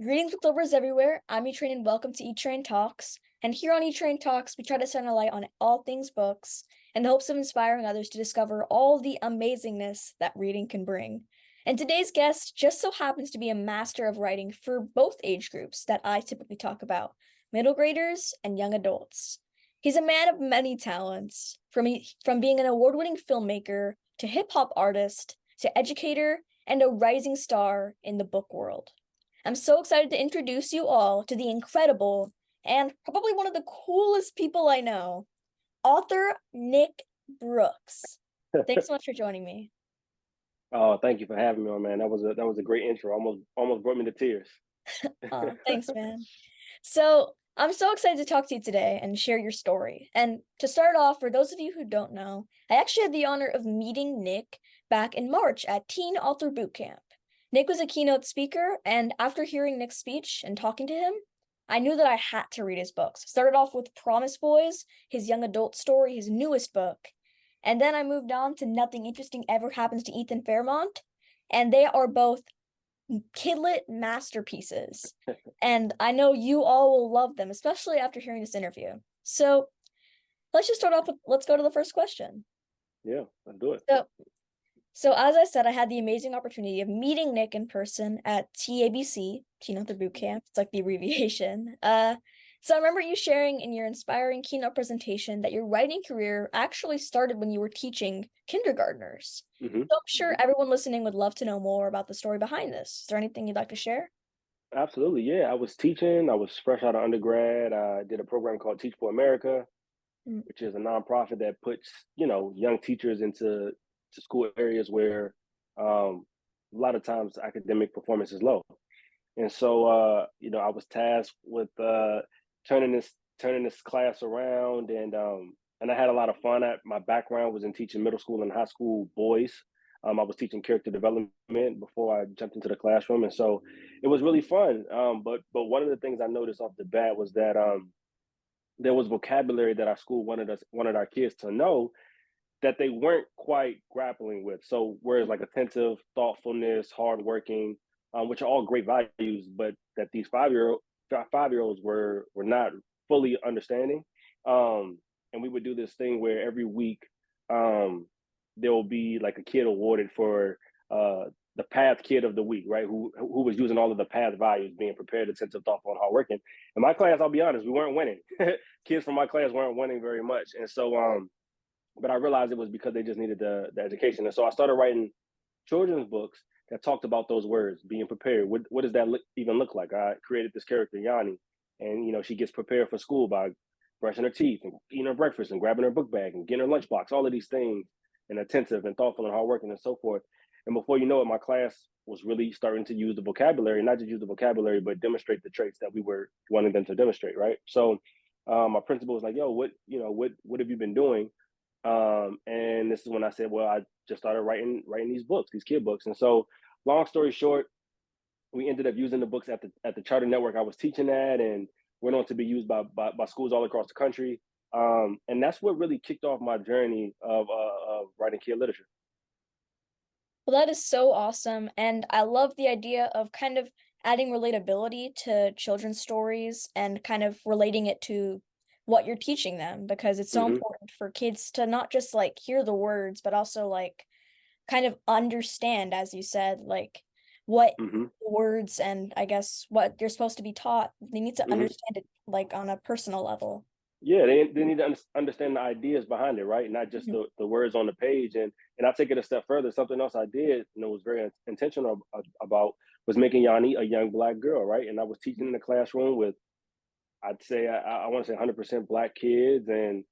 Greetings, book lovers everywhere. I'm E-Train and welcome to E-Train Talks. And here on E-Train Talks, we try to shine a light on all things books in the hopes of inspiring others to discover all the amazingness that reading can bring. And today's guest just so happens to be a master of writing for both age groups that I typically talk about, middle graders and young adults. He's a man of many talents, from being an award-winning filmmaker to hip-hop artist to educator and a rising star in the book world. I'm so excited to introduce you all to the incredible and probably one of the coolest people I know, author Nick Brooks. Thanks so much for joining me. Oh, thank you for having me on, man. That was a great intro. Almost brought me to tears. Thanks, man. So I'm so excited to talk to you today and share your story. And to start off, for those of you who don't know, I actually had the honor of meeting Nick back in March at Teen Author Bootcamp. Nick was a keynote speaker, and after hearing Nick's speech and talking to him, I knew that I had to read his books. Started off with Promise Boys, his young adult story, his newest book, and then I moved on to Nothing Interesting Ever Happens to Ethan Fairmont, and they are both kidlit masterpieces. And I know you all will love them, especially after hearing this interview. So let's just start off with, let's go to the first question. Yeah, let's do it. So as I said, I had the amazing opportunity of meeting Nick in person at TABC, Keynote the Bootcamp. It's like the abbreviation. So I remember you sharing in your inspiring keynote presentation that your writing career actually started when you were teaching kindergartners. hmm So I'm sure everyone listening would love to know more about the story behind this. Is there anything you'd like to share? Absolutely. Yeah, I was teaching. I was fresh out of undergrad. I did a program called Teach for America, Mm. which is a nonprofit that puts young teachers into school areas where a lot of times academic performance is low. And so I was tasked with turning this class around, and I had a lot of fun. My background was in teaching middle school and high school boys. I was teaching character development before I jumped into the classroom, and so it was really fun. But one of the things I noticed off the bat was that there was vocabulary that our school wanted our kids to know that they weren't quite grappling with. So whereas like attentive, thoughtfulness, hardworking, which are all great values, but that these 5-year olds were not fully understanding. And we would do this thing where every week there will be like a kid awarded for the path kid of the week, right? Who was using all of the path values, being prepared, attentive, thoughtful, and hardworking. In my class, I'll be honest, we weren't winning. Kids from my class weren't winning very much, and so but I realized it was because they just needed the education. And so I started writing children's books that talked about those words, being prepared. What does that even look like? I created this character, Yanni, and she gets prepared for school by brushing her teeth and eating her breakfast and grabbing her book bag and getting her lunchbox, all of these things, and attentive and thoughtful and hardworking and so forth. And before you know it, my class was really starting to use the vocabulary, not just use the vocabulary, but demonstrate the traits that we were wanting them to demonstrate, right? So my principal was like, "Yo, what have you been doing?" And this is when I said, well, I just started writing these books, these kid books. And so, long story short, we ended up using the books at the charter network I was teaching at, and went on to be used by schools all across the country. And that's what really kicked off my journey of writing kid literature. Well, that is so awesome. And I love the idea of kind of adding relatability to children's stories and kind of relating it to what you're teaching them because it's so hmm important for kids to not just like hear the words, but also like kind of understand, as you said, like what hmm words and I guess what you're supposed to be taught. They need to hmm understand it like on a personal level. Yeah, they need to understand the ideas behind it, right? Not just Mhm. the words on the page. And I'll take it a step further. Something else I did, was very intentional about was making Yanni a young black girl, right? And I was teaching in the classroom with, I'd say, I want to say 100% black kids, and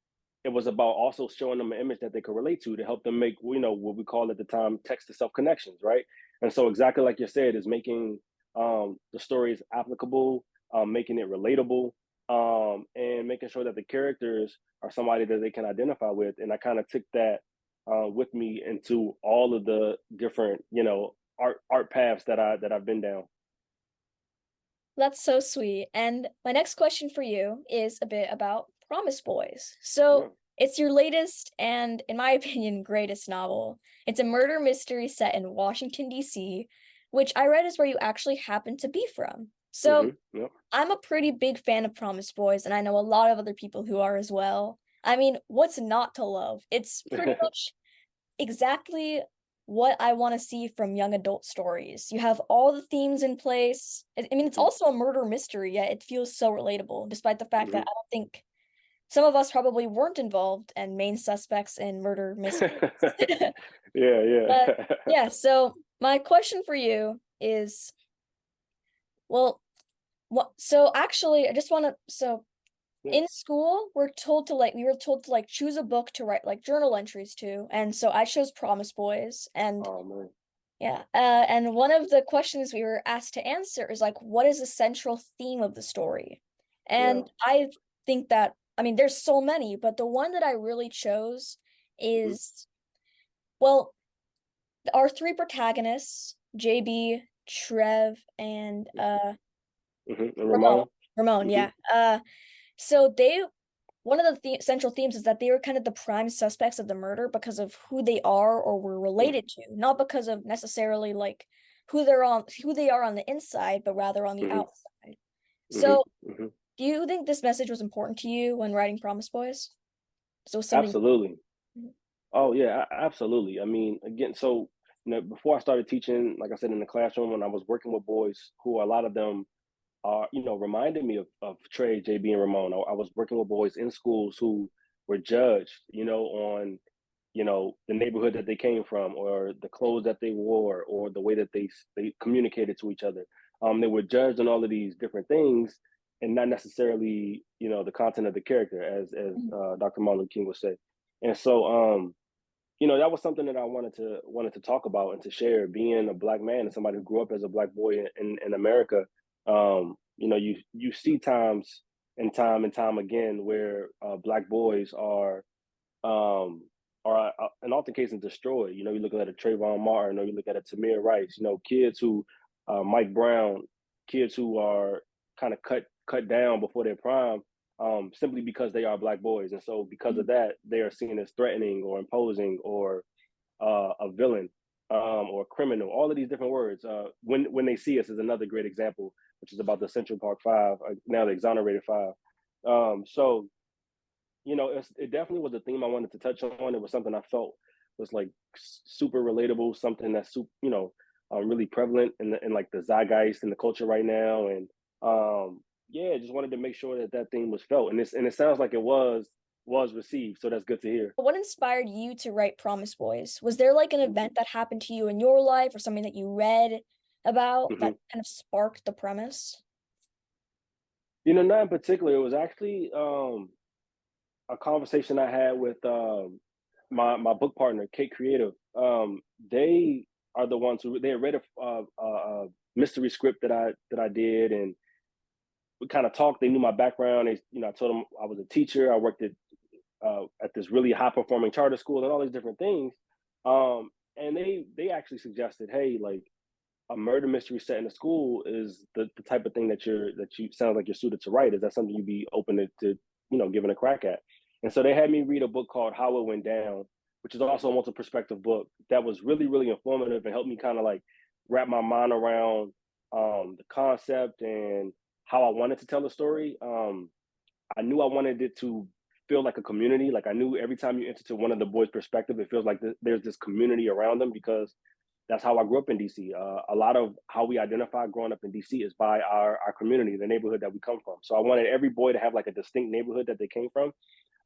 it was about also showing them an image that they could relate to help them make, what we call at the time text to self connections, right? And so exactly like you said, is making the stories applicable, making it relatable, and making sure that the characters are somebody that they can identify with. And I kind of took that with me into all of the different, art paths that I've been down. That's so sweet. And my next question for you is a bit about Promise Boys. Yeah. So it's your latest and, in my opinion, greatest novel. It's a murder mystery set in Washington, D.C., which I read is where you actually happen to be from. So Mhm. Yep. I'm a pretty big fan of Promise Boys, and I know a lot of other people who are as well. I mean, what's not to love? It's pretty much exactly what I wanna see from young adult stories. You have all the themes in place. I mean, it's Mhm. also a murder mystery, yet it feels so relatable, despite the fact that Mhm. I don't think some of us probably weren't involved and main suspects in murder mysteries. Yeah, But, yeah. yeah, so my question for you is, well, what so actually, I just wanna so Yeah. in school, we were told to, like, choose a book to write, like, journal entries to, and so I chose Promise Boys, and Oh, man. yeah, and one of the questions we were asked to answer is, like, what is the central theme of the story? Yeah. And I think that I mean, there's so many, but the one that I really chose Mhm. is, well, our 3 protagonists, JB, Trev, and, Mhm. And Ramon. Ramon? Ramon, Mhm. yeah, so they one of central themes is that they were kind of the prime suspects of the murder because of who they are or were Mm. related to, not because of necessarily like who they are on the inside, but rather on the Mhm. outside. Mhm. So, Mhm. do you think this message was important to you when writing Promise Boys? So something. Absolutely. Mhm. Oh, yeah, absolutely. I mean, again, so, before I started teaching, like I said, in the classroom, when I was working with boys who a lot of them are, reminded me of Trey, JB, and Ramon. I was working with boys in schools who were judged, on, the neighborhood that they came from, or the clothes that they wore, or the way that they communicated to each other. They were judged on all of these different things, and not necessarily, the content of the character, as Mhm. Dr. Martin Luther King would say. And so, that was something that I wanted to talk about and to share. Being a black man and somebody who grew up as a black boy in America, you see times and time again where black boys are in often cases destroyed. You look at a Trayvon Martin, or you look at a Tamir Rice. Kids who Mike Brown, kids who are kind of cut down before their prime, simply because they are black boys, and so because of Mhm. that, they are seen as threatening or imposing or a villain, or a criminal. All of these different words. When they see us is another great example, which is about the Central Park Five, now the exonerated five. So it definitely was a theme I wanted to touch on. It was something I felt was like super relatable, something that's really prevalent in like the zeitgeist in the culture right now, and yeah, just wanted to make sure that that theme was felt, and it sounds like it was received, so that's good to hear. What inspired you to write Promise Boys? Was there like an event that happened to you in your life or something that you read about Mm-hmm. that kind of sparked the premise? Not in particular. It was actually a conversation I had with my book partner, Kate Creative. They are the ones who they had read a mystery script that I did, and we kind of talked. They knew my background. I told them I was a teacher. I worked at this really high performing charter school and all these different things. And they actually suggested, hey, like a murder mystery set in a school is the type of thing that you sound like you're suited to write. Is that something you'd be open to giving a crack at? And so they had me read a book called How It Went Down, which is also a multi-perspective book that was really, really informative and helped me kind of like wrap my mind around the concept and how I wanted to tell the story. I knew I wanted it to feel like a community. Like I knew every time you enter to one of the boys' perspective, it feels like there's this community around them, because that's how I grew up in DC. A lot of how we identify growing up in DC is by our community, the neighborhood that we come from. So I wanted every boy to have like a distinct neighborhood that they came from.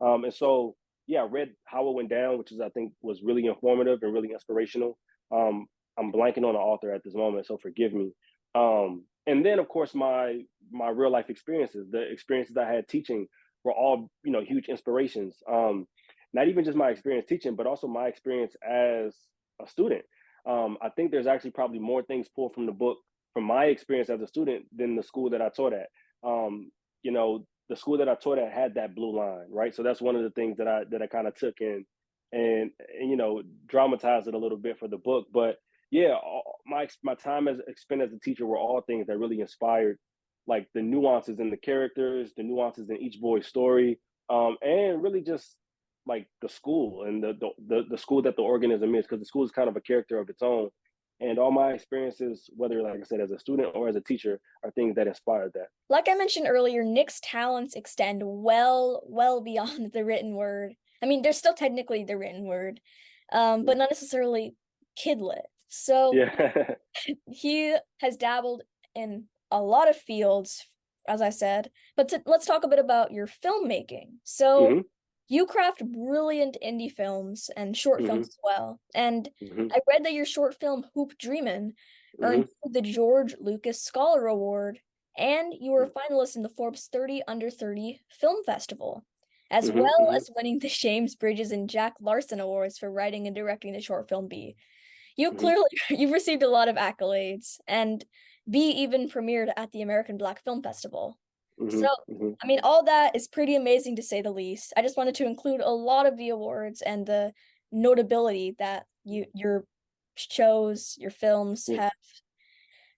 And so, yeah, I read How It Went Down, which is I think was really informative and really inspirational. I'm blanking on the author at this moment, so forgive me. And then, of course, my real life experiences, the experiences I had teaching, were all huge inspirations. Not even just my experience teaching, but also my experience as a student. I think there's actually probably more things pulled from the book from my experience as a student than the school that I taught at. The school that I taught at had that blue line, right? So that's one of the things that I kind of took and dramatized it a little bit for the book. But yeah, my time as spent as a teacher were all things that really inspired, like the nuances in the characters, the nuances in each boy's story, and really just like the school and the school that the organism is, because the school is kind of a character of its own. And all my experiences, whether, like I said, as a student or as a teacher, are things that inspired that. Like I mentioned earlier, Nick's talents extend well beyond the written word. I mean, there's still technically the written word, but not necessarily kidlit. So Yeah. he has dabbled in a lot of fields, as I said. But let's talk a bit about your filmmaking. So Hmm. you craft brilliant indie films and short films Hmm. as well. And Hmm. I read that your short film Hoop Dreamin' earned Hmm. you the George Lucas Scholar Award, and you were a finalist in the Forbes 30 Under 30 Film Festival, as Hmm. well Hmm. as winning the James Bridges and Jack Larson Awards for writing and directing the short film B. You Hmm. clearly you've received a lot of accolades, and B even premiered at the American Black Film Festival. So, Hmm. Hmm. I mean, all that is pretty amazing to say the least. I just wanted to include a lot of the awards and the notability that your shows, your films Yeah. have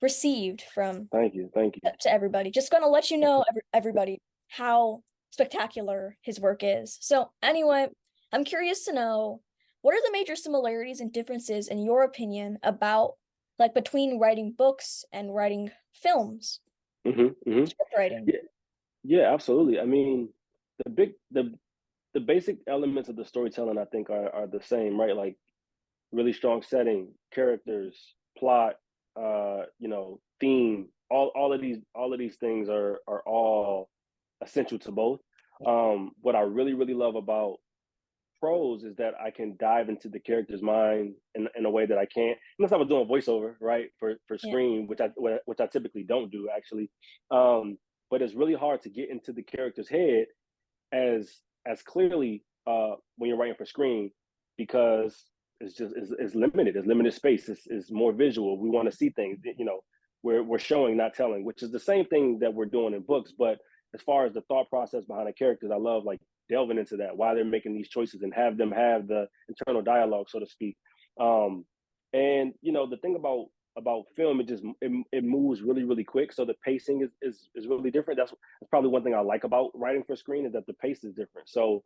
received from Thank you. Thank you. to everybody. Just gonna let you know, everybody, how spectacular his work is. So, anyway, I'm curious to know what are the major similarities and differences, in your opinion, about like between writing books and writing films, Hmm. Hmm. script writing? Yeah. Yeah. Absolutely. I mean, the big the basic elements of the storytelling, I think, are the same, right? Like really strong setting, characters, plot, theme. All of these things are all essential to both. What I really love about prose is that I can dive into the character's mind in a way that I can't unless I was doing voiceover, right, for Yeah, screen, which I typically don't do actually. Um, but it's really hard to get into the character's head as clearly when you're writing for screen because it's limited. It's limited space. It's more visual. We want to see things. We're showing, not telling, which is the same thing that we're doing in books. But as far as the thought process behind the characters, I love like delving into that, why they're making these choices, and have them have the internal dialogue, so to speak. Um, and the thing about film, it moves really quick, so the pacing is really different. That's probably one thing I like about writing for screen, is that the pace is different. So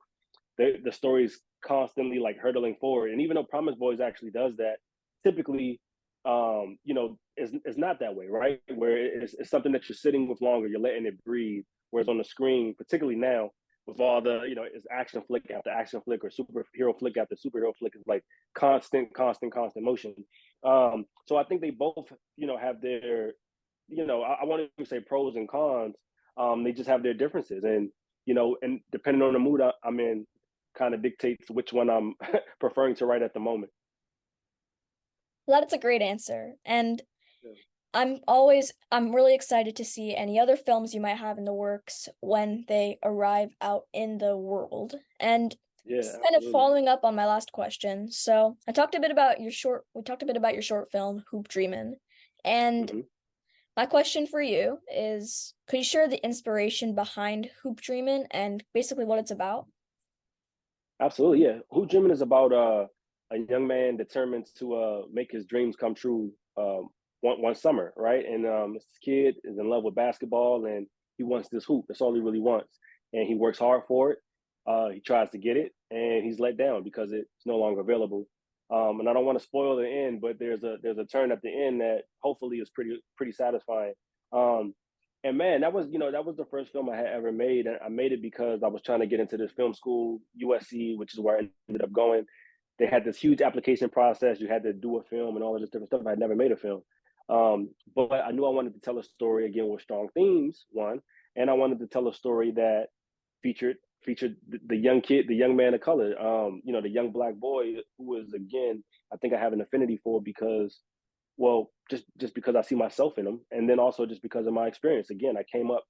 the story is constantly like hurtling forward. And even though Promise Boys actually does that, typically, it's not that way, right? Where it's something that you're sitting with longer, you're letting it breathe. Whereas on the screen, particularly now, with all the, it's action flick after action flick or superhero flick after superhero flick, is like constant motion. So I think they both, have their, I want to say pros and cons. They just have their differences, and depending on the mood I'm in, kind of dictates which one I'm preferring to write at the moment. well, that's a great answer, and Yeah. I'm really excited to see any other films you might have in the works when they arrive out in the world. And Yeah, kind of absolutely. following up on my last question. So we talked a bit about your short film, Hoop Dreamin'. And Hmm. my question for you is, could you share the inspiration behind Hoop Dreamin' and basically what it's about? Absolutely, yeah. Who Dreaming is about a young man determined to make his dreams come true one summer, right? And this kid is in love with basketball, and he wants this hoop. That's all he really wants, and he works hard for it. He tries to get it, and he's let down because it's no longer available. And I don't want to spoil the end, but there's a turn at the end that hopefully is pretty satisfying. Um, and man, that was the first film I had ever made, and I made it because I was trying to get into this film school, USC, which is where I ended up going. They had this huge application process. You had to do a film and all of this different stuff. I had never made a film, but I knew I wanted to tell a story again with strong themes. One, and I wanted to tell a story that featured the young kid, the young man of color, the young black boy who was, again, I think I have an affinity for, because, well, just because I see myself in them, and then also just because of my experience. Again, I came up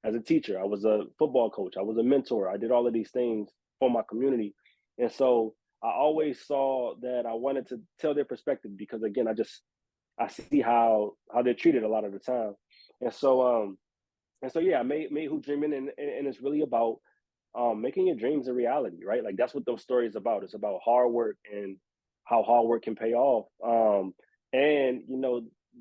as a teacher, I was a football coach, I was a mentor, I did all of these things for my community, and so I always saw that I wanted to tell their perspective, because again, I see how they're treated a lot of the time, and so yeah, I made Who Dreaming, and it's really about making your dreams a reality, right? Like that's what those stories about. It's about hard work and how hard work can pay off. And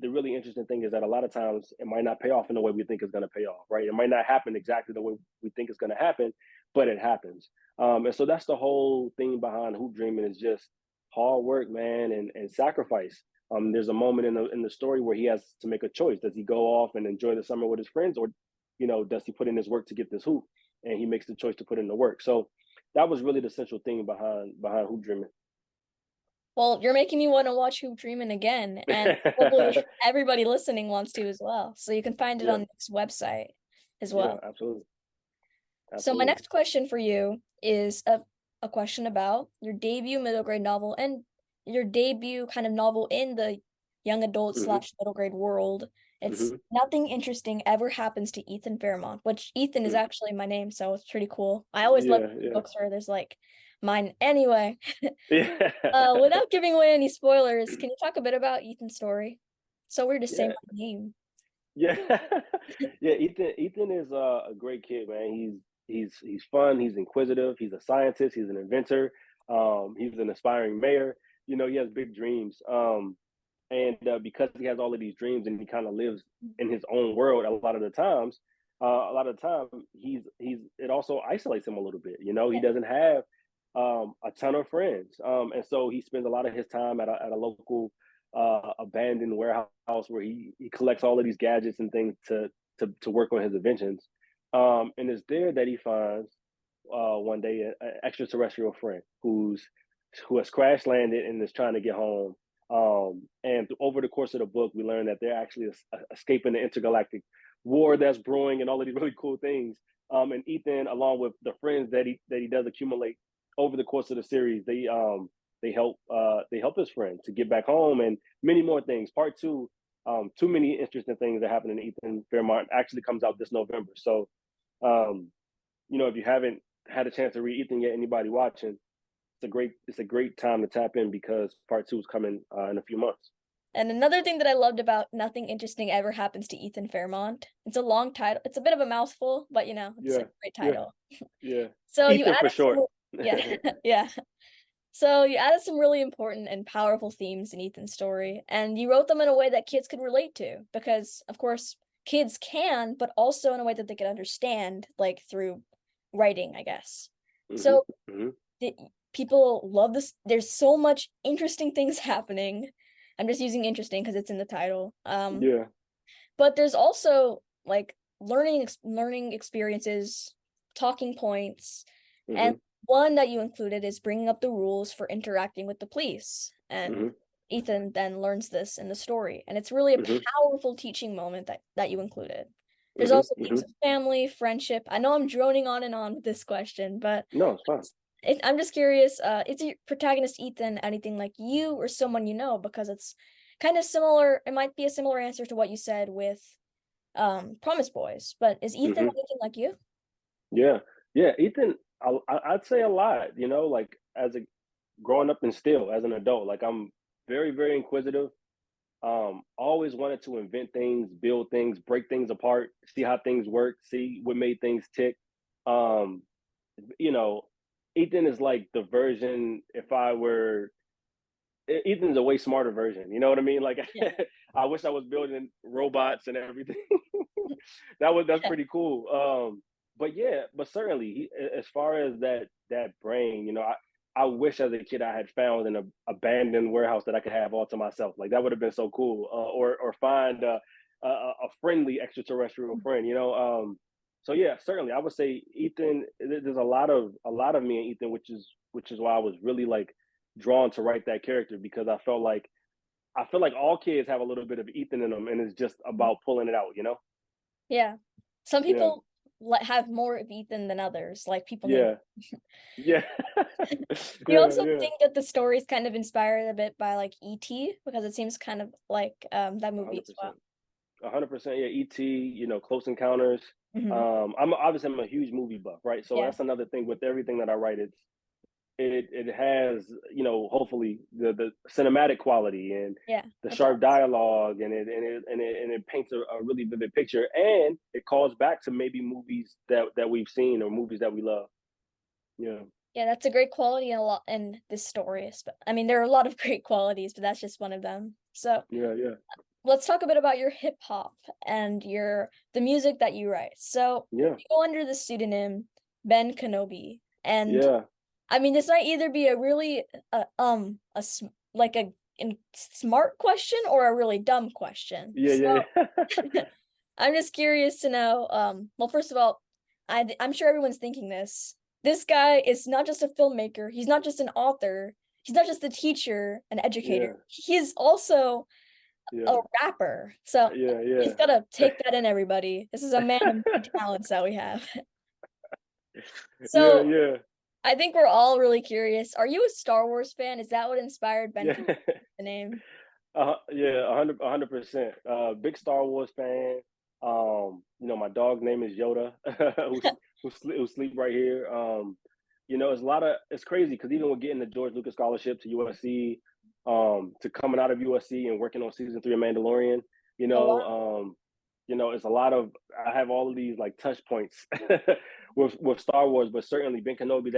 the really interesting thing is that a lot of times it might not pay off in the way we think it's going to pay off, right? It might not happen exactly the way we think it's going to happen, but it happens. And so that's the whole thing behind Hoop Dreaming, is just hard work, man, and sacrifice. There's a moment in the story where he has to make a choice. Does he go off and enjoy the summer with his friends, or does he put in his work to get this hoop? And he makes the choice to put in the work. So that was really the central thing behind Hoop Dreaming. Well, you're making me want to watch Hoop Dreamin' again, and probably everybody listening wants to as well. So you can find it Yeah, on this website as yeah, well. absolutely, So my absolutely. next question for you is a question about your debut middle grade novel and your debut kind of novel in the young adult Hmm. slash middle grade world. It's Hmm. Nothing Interesting Ever Happens to Ethan Fairmont, which Ethan is Hmm. actually my name, so it's pretty cool. I always love Yeah, yeah, books where there's like mine. Anyway, yeah, without giving away any spoilers, can you talk a bit about Ethan's story? So weird to say yeah, my name. yeah, yeah. Ethan is a great kid, man. He's fun. He's inquisitive. He's a scientist. He's an inventor. He's an aspiring mayor. He has big dreams. And because he has all of these dreams and he kind of lives in his own world a lot of the time he's it also isolates him a little bit. He Yeah. doesn't have a ton of friends, and so he spends a lot of his time at a local abandoned warehouse where he collects all of these gadgets and things to work on his inventions. And it's there that he finds one day an extraterrestrial friend who has crash landed and is trying to get home. And over the course of the book, we learn that they're actually escaping the intergalactic war that's brewing and all of these really cool things. And Ethan, along with the friends that he does accumulate over the course of the series, they help his friend to get back home and many more things. Part two, too many interesting things that happen in Ethan Fairmont actually comes out this November. So, um, if you haven't had a chance to read Ethan yet, anybody watching, it's a great time to tap in because part two is coming in a few months. And another thing that I loved about Nothing Interesting Ever Happens to Ethan Fairmont, it's a long title. It's a bit of a mouthful, but it's a Yeah, great yeah, title. yeah. So you Ethan for added some, short. yeah, yeah. So you added some really important and powerful themes in Ethan's story, and you wrote them in a way that kids could relate to, because of course kids can, but also in a way that they can understand, like through writing, I guess. Hmm. So Hmm. the, people love this. There's so much interesting things happening. I'm just using interesting because it's in the title. Yeah. But there's also like learning experiences, talking points, and Hmm. one that you included is bringing up the rules for interacting with the police. And Hmm. Ethan then learns this in the story, and it's really a Hmm. powerful teaching moment that you included. There's Hmm. also Hmm. themes of family, friendship. I know I'm droning on and on with this question, but No, it's fine. I'm just curious, is your protagonist Ethan anything like you or someone you know? Because it's kind of similar. It might be a similar answer to what you said with Promise Boys, but is Ethan Hmm. anything like you? Yeah, yeah. Ethan, I'd say a lot. Like as a growing up and still as an adult, like I'm very, very inquisitive. Always wanted to invent things, build things, break things apart, see how things work, see what made things tick. Um, you know, Ethan is like the version if I were Ethan's a way smarter version. You know what I mean? Like Yeah. I wish I was building robots and everything. That's pretty cool. But yeah, but certainly as far as that brain, I wish as a kid I had found an abandoned warehouse that I could have all to myself. Like that would have been so cool. Or find a friendly extraterrestrial friend. So yeah, certainly I would say Ethan. There's a lot of me and Ethan, which is why I was really like drawn to write that character because I feel like all kids have a little bit of Ethan in them, and it's just about pulling it out. Yeah. Some Yeah, people have more of Ethan than others, like people named. yeah, yeah, Do you yeah, also yeah. think that the story is kind of inspired a bit by like E.T. because it seems kind of like that A movie hundred as well? percent, 100%. Yeah, ET. Close Encounters. Hmm. I'm a huge movie buff, right? So Yeah, that's another thing with everything that I write. It has hopefully the cinematic quality and yeah, the it sharp does. dialogue and it paints a really vivid picture and it calls back to maybe movies that we've seen or movies that we love. Yeah, Yeah, that's a great quality in a lot in this story. I mean, there are a lot of great qualities, but that's just one of them. So yeah, yeah, let's talk a bit about your hip hop and the music that you write. So yeah, you go under the pseudonym Ben Kenobi, and yeah. I mean, this might either be a really like a smart question or a really dumb question. Yeah, So yeah, I'm just curious to know. Well, first of all, I'm sure everyone's thinking this. This guy is not just a filmmaker. He's not just an author. He's not just a teacher, an educator. yeah, He's also a yeah, rapper. So yeah, you yeah, just gotta take that in, everybody. This is a man of many talents that we have. yeah, So yeah, I think we're all really curious. Are you a Star Wars fan? Is that what inspired Ben yeah. to the name? Yeah, 100%. Big Star Wars fan. My dog name is Yoda, who sleep right here. It's a lot of it's crazy because even with getting the George Lucas scholarship to USC, to coming out of USC and working on season 3 of Mandalorian, you Oh know, wow. it's a lot of I have all of these like touch points with Star Wars, but certainly Ben Kenobi.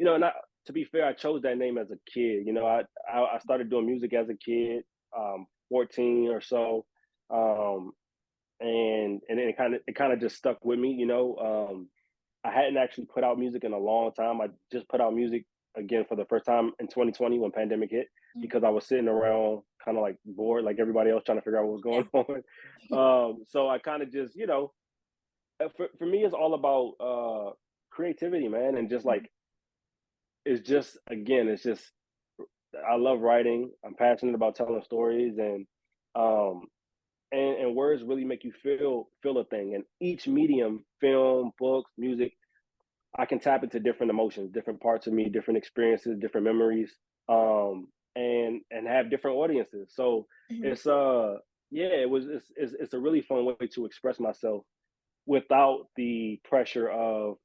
Not to be fair, I chose that name as a kid. I started doing music as a kid, 14 or so, and then it kind of just stuck with me. I hadn't actually put out music in a long time. I just put out music again for the first time in 2020 when pandemic hit Mhm. because I was sitting around kind of like bored, like everybody else, trying to figure out what was Yeah. going on. So I kind of just, for me, it's all about creativity, man, and just Mhm. like it's just I love writing. I'm passionate about telling stories, um and words really make you feel a thing. And each medium, film, books, music, I can tap into different emotions, different parts of me, different experiences, different memories, and have different audiences. So Mhm. it's yeah, it's a really fun way to express myself without the pressure of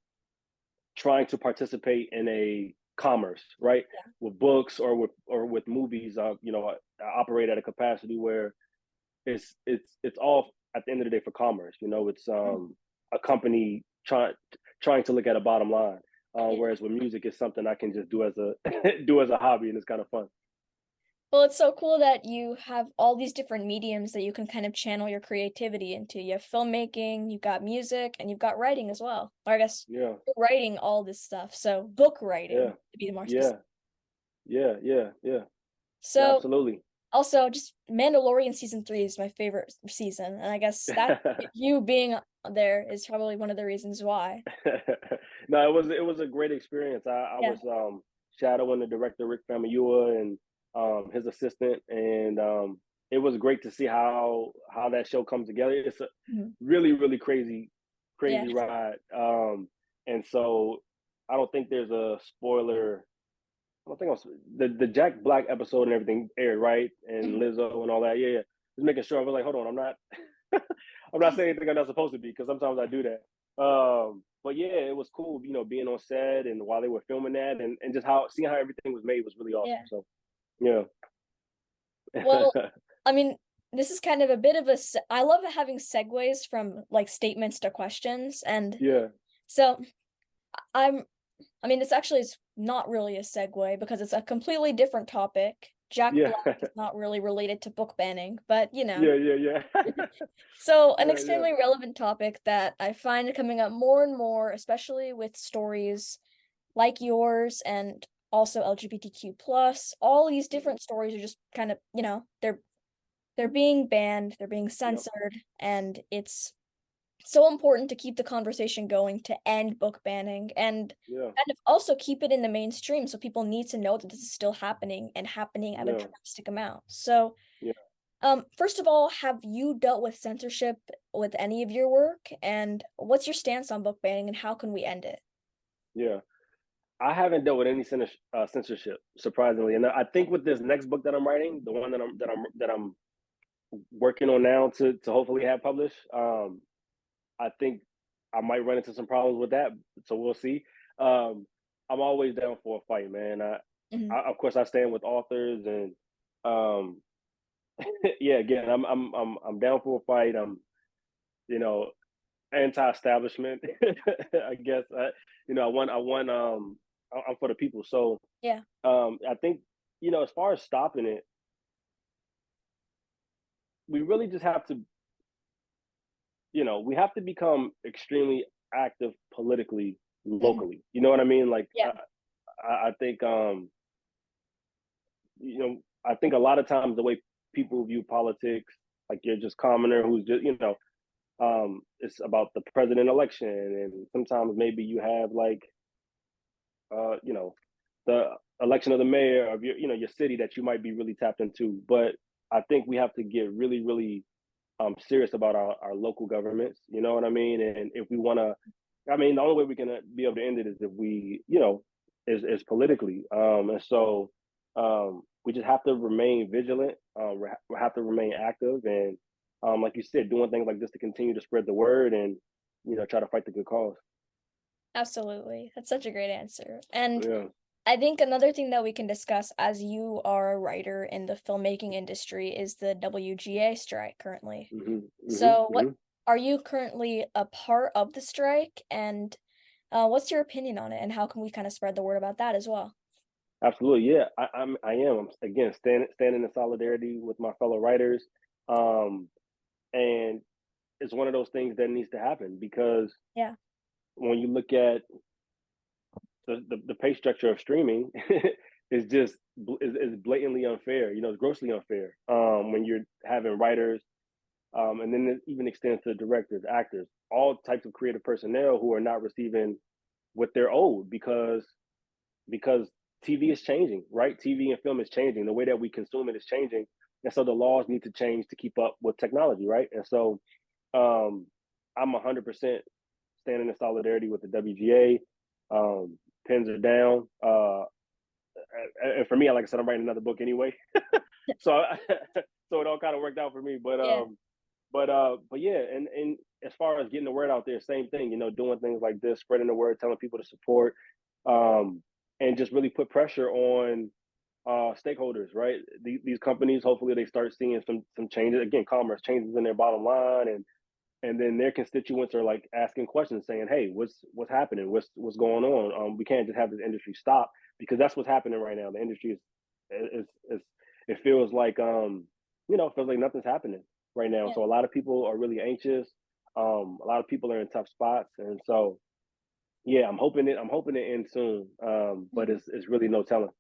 trying to participate in a commerce, right? Yeah. With books or with movies, I operate at a capacity where it's all at the end of the day for commerce. It's Mhm. a company trying to look at a bottom line. Yeah. Whereas with music, it's something I can just do as a do as a hobby, and it's kind of fun. Well, it's so cool that you have all these different mediums that you can kind of channel your creativity into. You have filmmaking, you've got music, and you've got writing as well. Or I guess Yeah, you're writing all this stuff. So book writing, yeah, to be more specific. yeah, yeah, yeah, yeah. No, So absolutely. also, just Mandalorian season 3 is my favorite season, and I guess that you being there is probably one of the reasons why. No, it was a great experience. I Yeah. was shadowing the director Rick Famuyiwa and his assistant, and it was great to see how that show comes together. It's a Mhm. really really Yeah. crazy ride, and so I don't think there's a spoiler. I don't think I was the Jack Black episode and everything aired, right, and Mhm. Lizzo and all that. Yeah, yeah. Just making sure. I was like, hold on, I'm not I'm not saying anything I'm not supposed to be because sometimes I do that. But yeah, it was cool, being on set and while they were filming that and just how seeing how everything was made was really awesome. Yeah. So yeah. Well, I mean, this is kind of a bit of a I love having segues from, like, statements to questions, and Yeah. so I'm I mean, it's not really a segue because it's a completely different topic. Jack Yeah. Black is not really related to book banning, but, Yeah, yeah, yeah. So, an Yeah, yeah. extremely relevant topic that I find coming up more and more, especially with stories like yours and also LGBTQ plus, all these Mhm. different stories are just kind of, they're being banned, they're being Yep. censored, and it's so important to keep the conversation going to end book banning and Yeah. kind of also keep it in the mainstream so people need to know that this is still happening and happening at a Yeah. drastic amount. So, Yeah. first of all, have you dealt with censorship with any of your work? And what's your stance on book banning and how can we end it? Yeah. I haven't dealt with any censorship, surprisingly, and I think with this next book that I'm writing, the one that I'm working on now to hopefully have published. I think I might run into some problems with that, so we'll see. Um, I'm always down for a fight, man. Mhm. of course I stand with authors, and um, yeah, again, I'm down for a fight. I'm you know anti-establishment, I guess. I'm for the people, so Yeah. I think as far as stopping it, we really just have to we have to become extremely active politically Mhm. locally. You know what I mean? Like Yeah. I think you know I think a lot of times the way people view politics, like you're just commoner who's just, it's about the president election, and sometimes maybe you have like, you know, the election of the mayor of your city that you might be really tapped into. But I think we have to get really, really serious about our local governments. You know what I mean? And if we want to, I mean, the only way we can be able to end it is if we, is politically. And so we just have to remain vigilant. We have to remain active, and like you said, doing things like this to continue to spread the word and try to fight the good cause. Absolutely. That's such a great answer. And Yeah. I think another thing that we can discuss, as you are a writer in the filmmaking industry, is the WGA strike currently. Hmm. Hmm. So, what Hmm. are you currently a part of the strike, and what's your opinion on it, and how can we kind of spread the word about that as well? Absolutely, yeah. I am. I'm again standing in solidarity with my fellow writers, um, and it's one of those things that needs to happen because Yeah, when you look at the pay structure of streaming, is just is blatantly unfair. It's grossly unfair. When you're having writers, and then it even extends to directors, actors, all types of creative personnel who are not receiving what they're owed because TV is changing, right? TV and film is changing. The way that we consume it is changing, and so the laws need to change to keep up with technology, right? And so, I'm 100% standing in solidarity with the WGA. Pens are down, and for me, like I said, I'm writing another book anyway, so so it all kind of worked out for me. But yeah, but yeah, and as far as getting the word out there, same thing. Doing things like this, spreading the word, telling people to support, um, and just really put pressure on stakeholders. Right, these companies, hopefully, they start seeing some changes. Again, commerce changes in their bottom line, and then their constituents are like asking questions, saying, "Hey, what's happening? What's going on? We can't just have this industry stop because that's what's happening right now. The industry is it feels like it feels like nothing's happening right now. yeah. So a lot of people are really anxious. A lot of people are in tough spots, and so yeah, I'm hoping it ends soon. But Mhm. it's really no telling.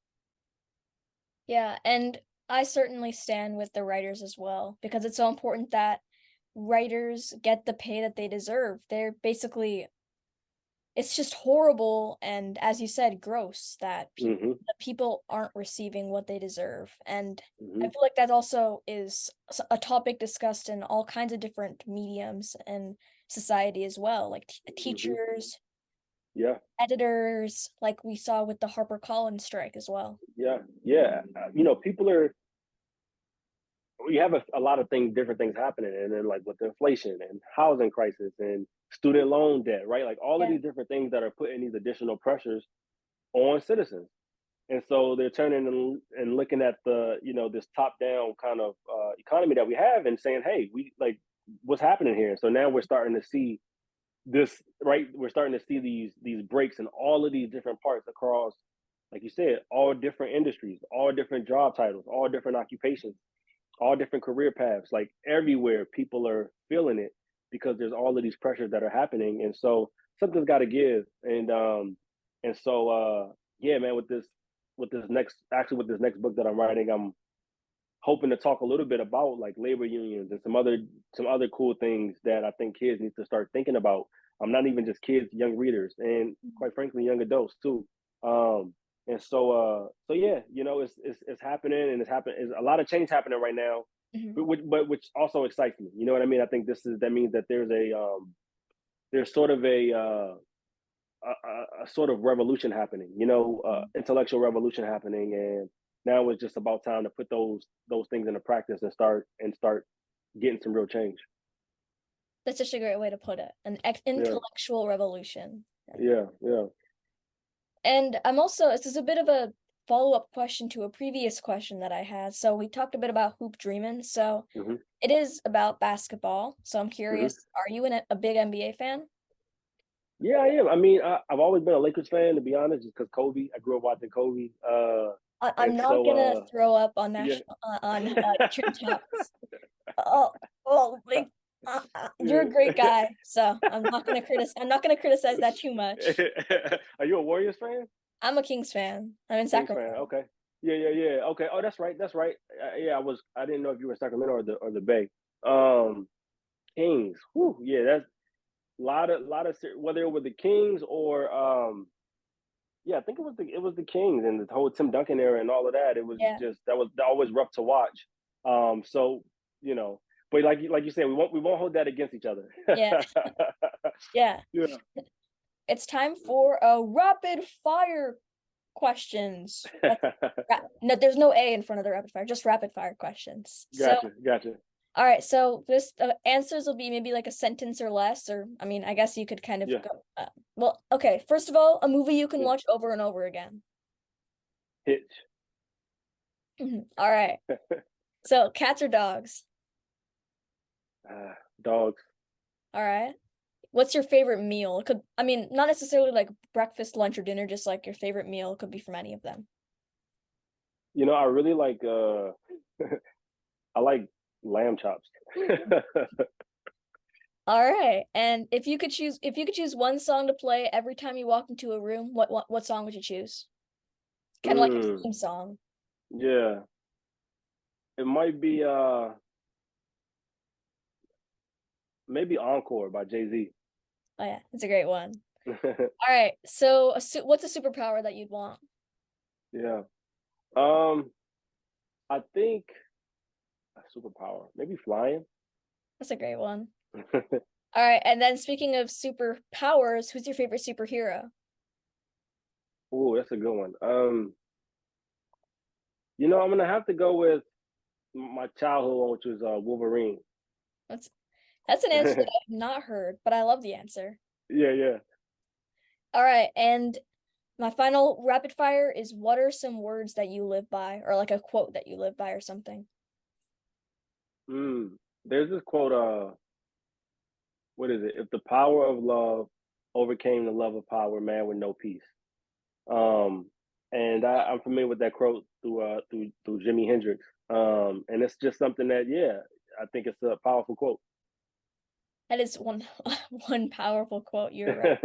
Yeah, and I certainly stand with the writers as well because it's so important that writers get the pay that they deserve. They're basically it's just horrible and, as you said, gross that Hmm. the people aren't receiving what they deserve, and I Hmm. feel like that also is a topic discussed in all kinds of different mediums and society as well, like Hmm. teachers, Yeah. editors, like we saw with the HarperCollins strike as well. Yeah. Yeah. People are we have a lot of different things happening, and then like with inflation and housing crisis and student loan debt, right? Like all of Yeah, these different things that are putting these additional pressures on citizens, and so they're turning and looking at this top down kind of economy that we have and saying, hey, we like what's happening here. So now we're starting to see this, right? We're starting to see these breaks in all of these different parts across, like you said, all different industries, all different job titles, all different occupations, all different career paths. Like everywhere, people are feeling it because there's all of these pressures that are happening, and so something's got to give. And so yeah, man, with this next book that I'm writing, I'm hoping to talk a little bit about like labor unions and some other cool things that I think kids need to start thinking about. Not even just kids, young readers, and mhm, quite frankly, young adults too. Um, and so yeah, it's happening, and it's happening. There's a lot of change happening right now, mhm, but which also excites me. You know what I mean? I think that means that there's sort of a sort of revolution happening, mhm. intellectual revolution happening, and now it's just about time to put those things into practice and start getting some real change. That's such a great way to put it, an Yeah, intellectual revolution. Yeah. yeah, yeah. And I'm also this is a bit of a follow-up question to a previous question that I had. So we talked a bit about hoop dreaming. So Hmm. it is about basketball. So I'm Hmm. curious, are you a big NBA fan? Yeah, I am. I mean, I've always been a Lakers fan, to be honest, just because Kobe. I grew up watching Kobe, I'm and not so gonna throw up on yeah. national on Trend Talks. Oh, oh, like you're a great Yeah. guy, so I'm not gonna criticize that too much. Are you a Warriors fan? I'm a Kings fan. I'm in Kings fan. Sacramento. Okay. Yeah. Okay. Oh, that's right. That's right. Yeah, I didn't know if you were in Sacramento or the Bay. Um, Kings. Whew, yeah, that's whether it was the Kings or yeah, I think it was the Kings and the whole Tim Duncan era and all of that. It was Yeah, just that was always rough to watch. So you know, but like you said, we won't hold that against each other. yeah, yeah. Yeah. It's time for a rapid fire questions. No, there's no A in front of the rapid fire, just rapid fire questions. So, Gotcha. all right. So this answers will be maybe like a sentence or less, or I mean, I guess you could kind of Yeah, go. Well, okay. First of all, a movie you can yeah. watch over and over again. Hitch. All right. So cats or dogs? Dogs. All right. What's your favorite meal? It could, I mean, not necessarily like breakfast, lunch, or dinner, just like your favorite meal. It could be from any of them. I really like I like lamb chops. All right. And if you could choose one song to play every time you walk into a room, what song would you choose? Kind of like your Mm, theme song. yeah. It might be maybe Encore by Jay-Z. Oh yeah, it's a great one. All right. So, what's a superpower that you'd want? Yeah. Um I think a superpower. Maybe flying. That's a great one. All right. And then speaking of superpowers, who's your favorite superhero? Oh, that's a good one. I'm gonna have to go with my childhood one, which was Wolverine. That's that's an answer that Yeah, I've not heard, but I love the answer. yeah. All right. And my final rapid fire is what are some words that you live by, or like a quote that you live by, or something? There's this quote, what is it? If the power of love overcame the love of power, man would know peace. And I'm familiar with that quote through Jimi Hendrix. And it's just something that, yeah, I think it's a powerful quote. That is one one powerful quote. You're right.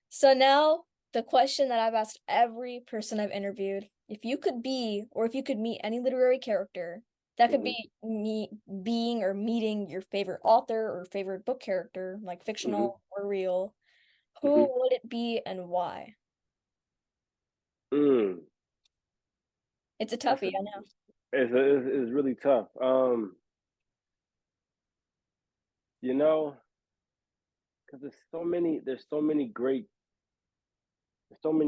So now the question that I've asked every person I've interviewed, if you could be or if you could meet any literary character, that could Hmm. be being or meeting your favorite author or favorite book character, like Hmm. fictional or real, who Hmm. would it be and why? Mm, It's a that's toughie, I know. it's really tough. You know, because there's so many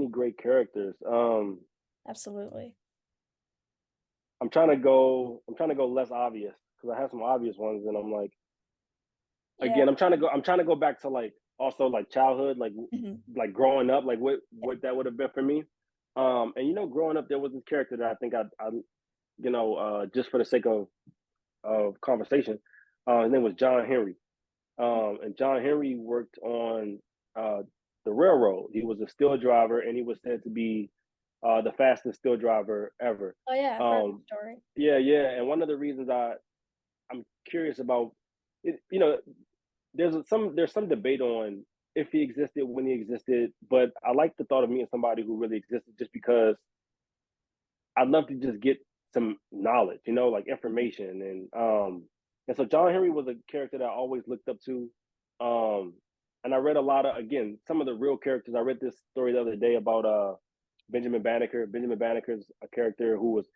great characters. Absolutely. I'm trying to go less obvious because I have some obvious ones, and I'm like, Yeah. again, I'm trying to go back to like also like childhood, Mhm. like growing up, like what that would have been for me. And growing up, there was this character that I think just for the sake of conversation, his name was John Henry. And John Henry worked on uh, the railroad. He was a steel driver, and he was said to be the fastest steel driver ever. Oh yeah, I've heard the Um, story. yeah. And one of the reasons I'm curious about it, there's some debate on if he existed, when he existed, but I like the thought of meeting somebody who really existed, just because I'd love to just get some knowledge, like Mhm. information, and so John Henry was a character that I always looked up to, and I read a lot of, again, some of the real characters. I read this story the other day about Benjamin Banneker. Benjamin Banneker is a character who was,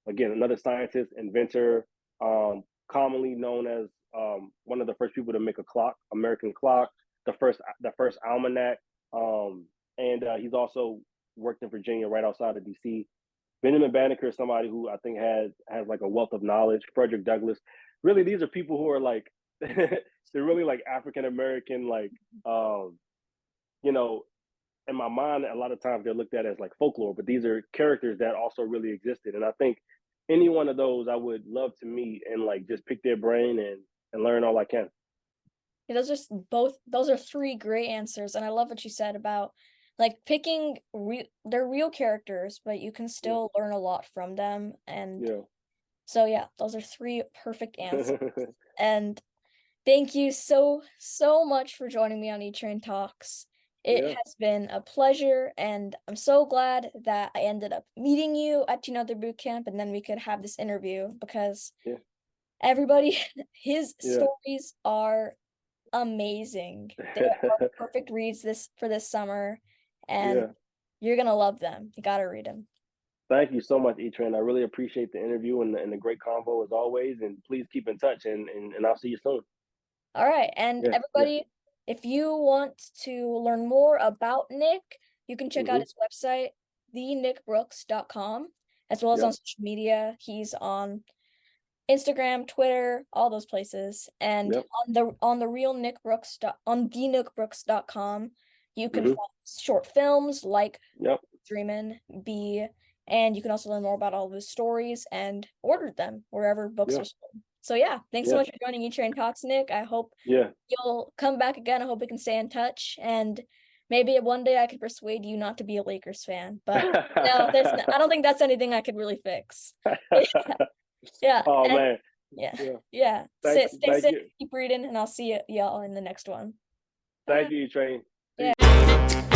again, another scientist, inventor, commonly known as one of the first people to make a clock, American clock, the first almanac, and he's also worked in Virginia, right outside of DC. Benjamin Banneker is somebody who I think has like a wealth of knowledge. Frederick Douglass. Really, these are people who are like they're really like African American, like um, you know, in my mind, a lot of times they're looked at as like folklore, but these are characters that also really existed. And I think any one of those I would love to meet and like just pick their brain and learn all I can. Yeah, those are three great answers, and I love what you said about like picking they're real characters, but you can Yeah. still learn a lot from them. And Yeah. so yeah, those are three perfect answers. And thank you so much for joining me on E Train Talks. It Yeah. has been a pleasure, and I'm so glad that I ended up meeting you at Another Boot Camp, and then we could have this interview because Yeah. everybody, his Yeah. stories are amazing. They are perfect reads for this summer, and Yeah. you're gonna love them. You gotta read them. Thank you so much, E-Train. I really appreciate the interview and the great convo as always. And please keep in touch and I'll see you soon. All right, and Yeah. Yeah. everybody, if you want to learn more about Nick, you can check out Hmm. his website, thenickbrooks.com, as well as on Yep. social media. He's on Instagram, Twitter, all those places. And Yep. on the real Nick Brooks on thenickbrooks.com, you can Hmm. find short films like Yep. Dreamin' Bee, and you can also learn more about all of his stories and order them wherever books Yeah. are sold. So yeah, thanks so Yeah. much for joining E Train Talks, Nick. I hope Yeah. you'll come back again. I hope we can stay in touch, and maybe one day I could persuade you not to be a Lakers fan. But no, I don't think that's anything I could really fix. Yeah, Oh and man. yeah, Yeah. yeah. Thank you. Stay Thank safe, you. keep reading, and I'll see y'all in the next one. Thank Bye. you, E-Train. Yeah. Peace.